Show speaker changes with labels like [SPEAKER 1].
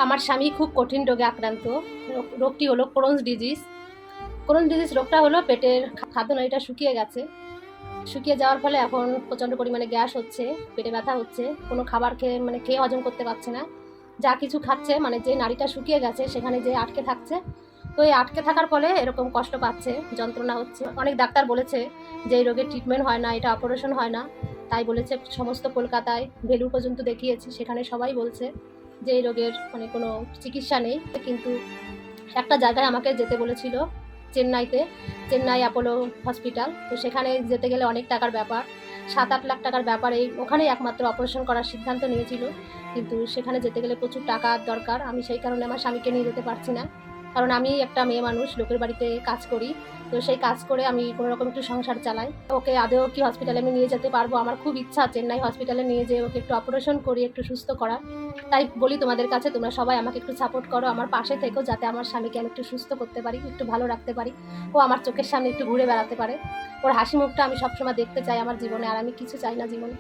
[SPEAKER 1] আমার স্বামী খুব কঠিন রোগে আক্রান্ত। রোগটি হলো ক্রোনস ডিজিজ। ক্রোনস ডিজিজ রোগটা হলো পেটের খাদ্যনালীটা শুকিয়ে গেছে। শুকিয়ে যাওয়ার ফলে এখন প্রচণ্ড পরিমাণে গ্যাস হচ্ছে, পেটে ব্যথা হচ্ছে, কোনো খাবার খেয়ে হজম করতে পারছে না। যা কিছু খাচ্ছে যে নাড়িটা শুকিয়ে গেছে সেখানে যে আটকে থাকছে। তো এই আটকে থাকার ফলে এরকম কষ্ট পাচ্ছে, যন্ত্রণা হচ্ছে। অনেক ডাক্তার বলেছে যে এই রোগের ট্রিটমেন্ট হয় না, এটা অপারেশন হয় না। তাই বলেছে সমস্ত কলকাতায় ভেলুর পর্যন্ত দেখিয়েছি, সেখানে সবাই বলছে যে এই রোগের কোনো চিকিৎসা নেই। কিন্তু একটা জায়গায় আমাকে যেতে বলেছিল, চেন্নাইতে, চেন্নাই অ্যাপোলো হসপিটাল। তো সেখানে যেতে গেলে অনেক টাকার ব্যাপার, 7-8 লাখ টাকার ব্যাপার। ওখানেই একমাত্র অপারেশন করার সিদ্ধান্ত নিয়েছিল। কিন্তু সেখানে যেতে গেলে প্রচুর টাকার দরকার। আমি সেই কারণে আমার স্বামীকে নিয়ে যেতে পারছি না, কারণ আমি একটা মেয়ে মানুষ, লোকের বাড়িতে কাজ করি। তো সেই কাজ করে আমি কোনো রকম একটু সংসার চালাই। ওকে আদৌ কি হসপিটালে আমি নিয়ে যেতে পারবো? আমার খুব ইচ্ছা চেন্নাই হসপিটালে নিয়ে যেয়ে ওকে একটু অপারেশন করি, একটু সুস্থ করা। তাই বলি তোমাদের কাছে, তোমরা সবাই আমাকে একটু সাপোর্ট করো, আমার পাশে থেকো, যাতে আমার স্বামীকে আমি একটু সুস্থ করতে পারি, একটু ভালো রাখতে পারি, ও আমার চোখের সামনে একটু ঘুরে বেড়াতে পারে। ওর হাসি মুখটা আমি সবসময় দেখতে চাই আমার জীবনে, আর আমি কিছু চাই না জীবনে।